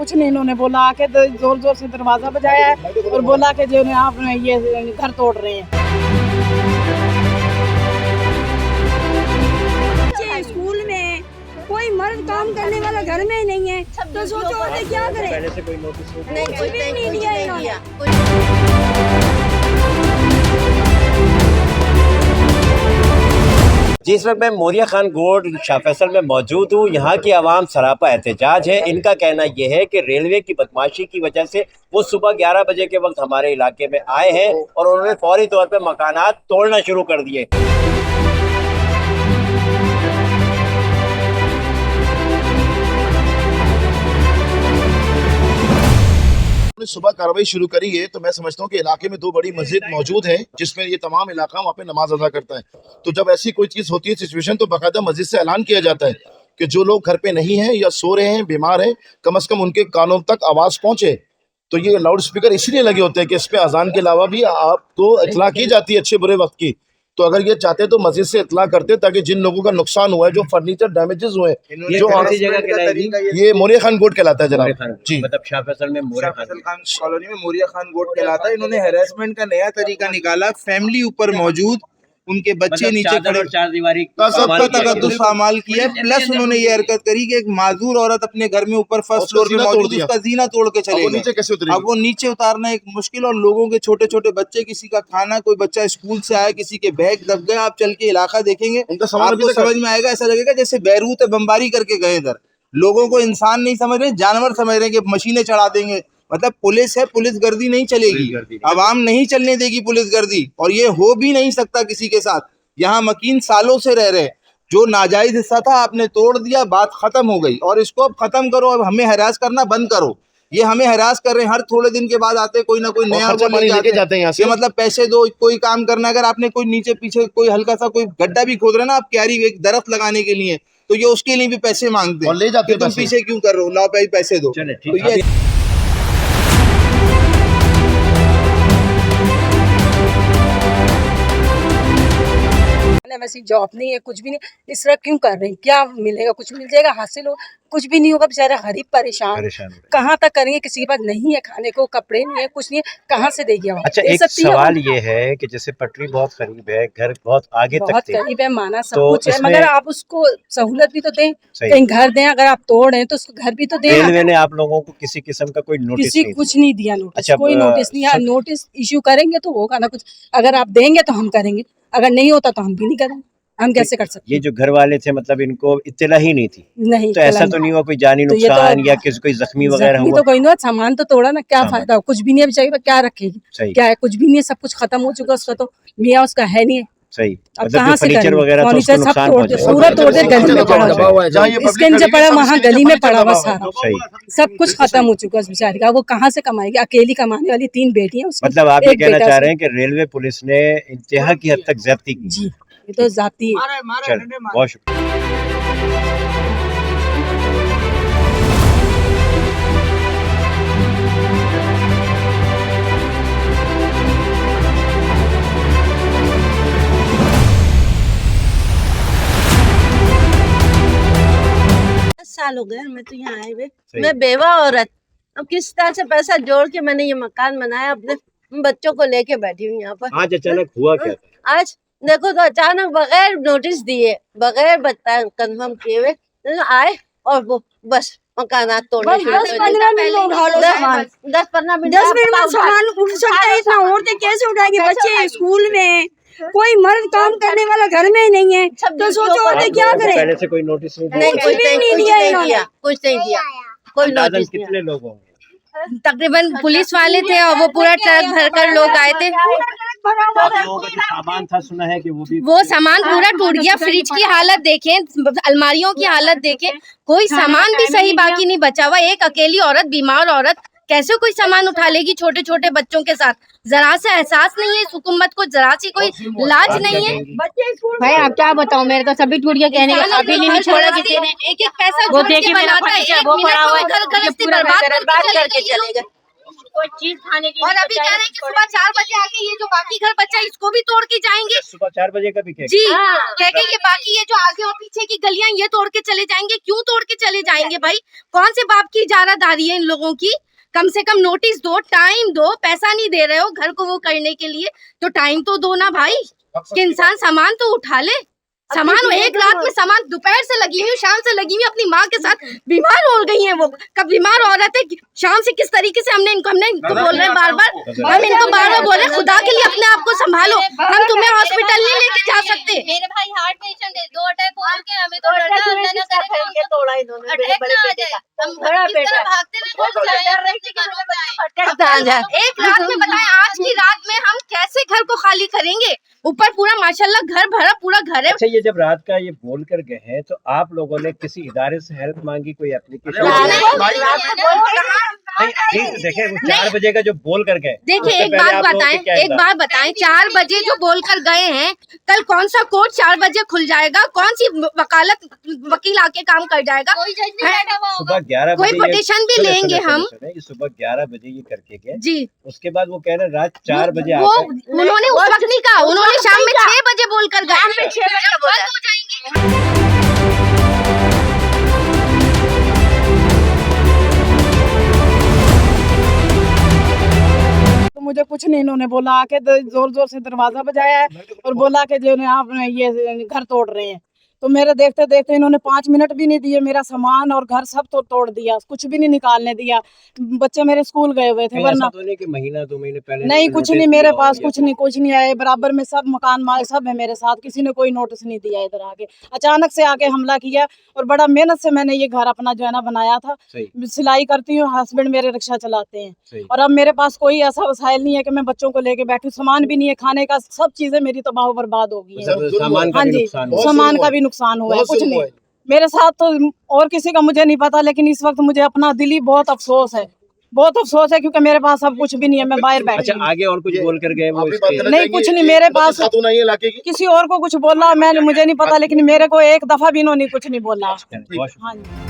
कुछ नहीं इन्होंने बोला, आके तो जोर जोर से दरवाजा बजाया है और बोला कि जो आप ये घर तोड़ रहे हैं। स्कूल में कोई मर्द काम करने वाला घर में ही नहीं है, तो सोचो औरतें क्या करें। पहले से कोई नोटिस नहीं, कुछ भी नहीं दिया इन्होंने। जी, इस वक्त मैं मोरिया खान गोड शाह फैसल में मौजूद हूँ। यहाँ की आवाम सरापा एहतजाज है। इनका कहना यह है कि रेलवे की बदमाशी की वजह से वो सुबह 11 बजे के वक्त हमारे इलाके में आए हैं और उन्होंने फौरी तौर पर मकानात तोड़ना शुरू कर दिए। सुबह कार्रवाई शुरू करी है, तो मैं समझता हूँ कि इलाके में 2 बड़ी मस्जिद मौजूद है जिसमें ये तमाम इलाका वहाँ पे नमाज अदा करता है। तो जब ऐसी कोई चीज़ होती है सिचुएशन, तो बाकायदा मस्जिद से ऐलान किया जाता है कि जो लोग घर पे नहीं हैं या सो रहे हैं, बीमार हैं, कम से कम उनके कानों तक आवाज़ पहुँचे। तो ये लाउड स्पीकर इसलिए लगे होते हैं कि इस पे अजान के अलावा भी आपको इतला की जाती है अच्छे बुरे वक्त की। तो अगर ये चाहते तो मस्जिद से इतला करते, ताकि जिन लोगों का नुकसान हुआ है, जो फर्नीचर डैमेजेस हुए, जो ये मोरिया खान गोड कहलाता है जनाब जी। मतलब शाह फैसल में मोरिया खान कॉलोनी में मोरिया खान गोड कहलाता है। इन्होंने हैरेसमेंट का नया तरीका निकाला। फैमिली ऊपर मौजूद, उनके बच्चे नीचे खड़े, चार दीवारी सबका तकद्दुस पामाल किया। प्लस उन्होंने ये हरकत करी कि एक माजूर औरत अपने घर में ऊपर फर्स्ट फ्लोर पे मौजूद, उसका जीना तोड़ के चले गए। अब वो नीचे उतारना एक मुश्किल, और लोगों के छोटे छोटे बच्चे, किसी का खाना, कोई बच्चा स्कूल से आया, किसी के बैग दब गए। आप चल के इलाका देखेंगे, आपको समझ में आएगा, ऐसा लगेगा जैसे बैरूत बमबारी करके गए इधर। लोगों को इंसान नहीं समझ रहे, जानवर समझ रहे हैं कि मशीनें चढ़ा देंगे। मतलब पुलिस है, पुलिस गर्दी नहीं चलेगी, आवाम नहीं चलने देगी पुलिस गर्दी, और ये हो भी नहीं सकता किसी के साथ। यहाँ मकीन सालों से रह रहे, जो नाजायज हिस्सा था आपने तोड़ दिया, बात खत्म हो गई, और इसको अब खत्म करो। अब हमें हरास करना बंद करो। ये हमें हरास कर रहे हैं, हर थोड़े दिन के बाद आते कोई ना कोई नया लेके जाते हैं यहाँ से। मतलब पैसे दो, कोई काम करना, अगर आपने कोई नीचे पीछे कोई हल्का सा कोई गड्ढा भी खोद रहे ना आप, क्यारी एक दरख्त लगाने के लिए, तो ये उसके लिए भी पैसे मांगते हैं और ले जाते हैं। तुम पीछे क्यों कर रहे हो, लाओ पैसे दो। तो ये वैसी जॉब नहीं है, कुछ भी नहीं, इस तरह क्यों कर रहे हैं? क्या मिलेगा? कुछ मिल जाएगा, हासिल हो, कुछ भी नहीं होगा। बेचारा गरीब परेशान कहाँ तक करेंगे? किसी के पास नहीं है खाने को, कपड़े नहीं है, कुछ नहीं है, कहाँ से देगी? अच्छा, एक सवाल ये है कि जैसे पटरी बहुत करीब है, घर बहुत आगे बहुत तक करीब है, माना सब कुछ है, मगर आप उसको सहूलत भी तो दें, कहीं घर दें। अगर आप तोड़े तो उसको घर भी तो दें। रेलवे ने आप लोगों को किसी किस्म का कोई नोटिस किसी कुछ नहीं दिया, नोटिस कोई नोटिस नहीं। नोटिस इश्यू करेंगे तो होगा ना कुछ, अगर आप देंगे तो हम करेंगे, अगर नहीं होता तो हम भी नहीं करेंगे। हम कैसे कर सकते? ये जो घर वाले थे, मतलब इनको इत्तला ही नहीं थी? नहीं, तो ऐसा तो नहीं हुआ कोई जानी नुकसान या किसी कोई जख्मी वगैरह हुआ? तो कोई नहीं, सामान तो तोड़ा ना, क्या फायदा हो? कुछ भी नहीं है बेचारी, क्या रखेगी? क्या है? कुछ भी नहीं है, सब कुछ खत्म हो चुका उसका, तो मियाँ उसका है नहीं है। सही, अब कहाँ से फर्नीचर वगैरह तो सब पूरा तोड़ दे, गली में पड़ा हुआ, इसके नीचे पड़ा, वहाँ गली में पड़ा हुआ सारा, सब कुछ खत्म हो चुका है बेचारी का। वो कहाँ से कमाएगी? अकेली कमाने वाली 3 बेटियां उसकी। मतलब आप ये कहना चाह रहे हैं कि रेलवे पुलिस ने इंतहा की हद तक ज्यादती की? जी, ये तो जाती है। बहुत शुक्रिया। साल हो गए मैं तो यहाँ आए हुए। मैं बेवा औरत, अब किस तरह से पैसा जोड़ के मैंने ये मकान बनाया, अपने बच्चों को लेके बैठी हूँ यहाँ पर। आज अचानक हुआ क्या? आज देखो तो अचानक बगैर नोटिस दिए, बगैर बताए, कंफर्म किए हुए आए, और वो बस मकानात तोड़ने शुरू कर दिए। 10-15 मिनट सामान उठ सकता है, इतना औरतें कैसे उठाएगी? बच्चे स्कूल में, कोई मर्द काम करने वाला घर में नहीं है, तो सोचो औरतें क्या करें? पहले से कोई नोटिस नहीं? कुछ नहीं दिया, कुछ नहीं दिया, कोई नोटिस। कितने लोग होंगे? तकरीबन पुलिस वाले थे और वो पूरा ट्रक भरकर लोग आए थे। आप लोगों का जो सामान था, सुना है कि वो सामान पूरा टूट गया। फ्रिज की हालत देखें, अलमारियों की हालत देखें, कोई सामान भी सही बाकी नहीं बचा हुआ। एक अकेली औरत, बीमार औरत, कैसे कोई सामान उठा लेगी छोटे छोटे बच्चों के साथ? जरा सा एहसास नहीं है इस हुकूमत को, जरा सी कोई लाज नहीं है। भाई आप क्या बताऊं, मेरे तो सभी टूट गया, कहने का अभी नहीं छोड़ा किसी ने। एक पैसा वो देखिए, वो पड़ा हुआ है, बर्बाद करके चले गए। कोई चीज खाने की और अभी कह रहे हैं कि सुबह 4 बजे आके ये जो बाकी घर बचा है इसको भी तोड़ के जाएंगे। सुबह 4 बजे का भी जी कह के ये बाकी ये जो आगे और पीछे की गलियां ये तोड़ के चले जाएंगे। क्यों तोड़ के चले जाएंगे भाई? कौन से बाप की इजारादारी है इन लोगों की? कम से कम नोटिस दो, टाइम दो। पैसा नहीं दे रहे हो घर को वो करने के लिए तो टाइम तो दो ना भाई, कि इंसान सामान तो उठा ले। सामान एक रात में सामान दोपहर से लगी हुई, शाम से लगी हुई, अपनी माँ के साथ बीमार हो गई हैं वो। कब बीमार औरत है शाम से किस तरीके से हमने इनको बोल रहे हैं बार बार, हम इनको बार बार बोल रहे हैं खुदा के लिए अपने आप को संभालो। हम तुम्हें हॉस्पिटल नहीं लेके जा सकते। मेरे भाई हार्ट पेशेंट है, 2 अटैक हो चुके हैं, हमें तो डर तोड़ा इन्होंने। अटैक ना आ जाए, हम किस तरह भागते हुए एक रात में बताएं, आज की रात में हम कैसे घर को खाली करेंगे? ऊपर पूरा माशाल्लाह घर भरा पूरा घर है। अच्छा, ये जब रात का ये बोल कर गए हैं तो आप लोगों ने किसी इदारे से हेल्प मांगी, कोई एप्लीकेशन? देखिए 4 बजे का जो बोल कर गए, देखिए एक बात बताएं 4 बजे जो बोल कर गए हैं, कल कौन सा कोर्ट 4 बजे खुल जाएगा? कौन सी वकालत वकील आके काम कर जाएगा? सुबह 11 बजे कोई पटिशन भी लेंगे हम। सुबह 11 बजे ये करके गए जी, उसके बाद वो कह रहे हैं रात 4 बजे वो उन्होंने उस वक्त नहीं कहा, उन्होंने शाम में 6 बजे बोल कर गए। 6 बजे बंद हो जाएंगे। तो मुझे कुछ नहीं इन्होंने बोला, आके जोर जोर से दरवाजा बजाया है और बोला कि जो आप ये घर तोड़ रहे हैं। तो मेरे देखते देखते इन्होंने 5 मिनट भी नहीं दिए, मेरा सामान और घर सब तो तोड़ दिया, कुछ भी नहीं निकालने दिया। बच्चे मेरे स्कूल गए हुए थे, वरना तो नहीं कि महीना 2 महीने पहले नहीं कुछ नहीं मेरे पास, कुछ नहीं आए। बराबर में सब मकान मालिक सब है मेरे साथ, किसी ने कोई नोटिस नहीं दिया। इधर आके अचानक से आके हमला किया और बड़ा मेहनत से मैंने ये घर अपना जो है ना बनाया था। सिलाई करती हूँ, हस्बैंड मेरे रिक्शा चलाते हैं और अब मेरे पास कोई ऐसा वसाइल नहीं है कि मैं बच्चों को लेके बैठूं। सामान भी नहीं है खाने का, सब चीजें मेरी तबाह बर्बाद हो गई है। हाँ जी, सामान का भी नुकसान हुआ है, कुछ नहीं मेरे साथ तो और किसी का मुझे नहीं पता, लेकिन इस वक्त मुझे अपना दिली बहुत अफसोस है, बहुत अफसोस है क्योंकि मेरे पास अब कुछ भी नहीं है। मैं बाहर बैठी। अच्छा, आगे और कुछ बोल कर गए वो? नहीं कुछ नहीं मेरे पास, किसी और को कुछ बोला मैंने मुझे नहीं पता, लेकिन मेरे को एक दफा भी इन्होंने कुछ नहीं बोला। हाँ जी।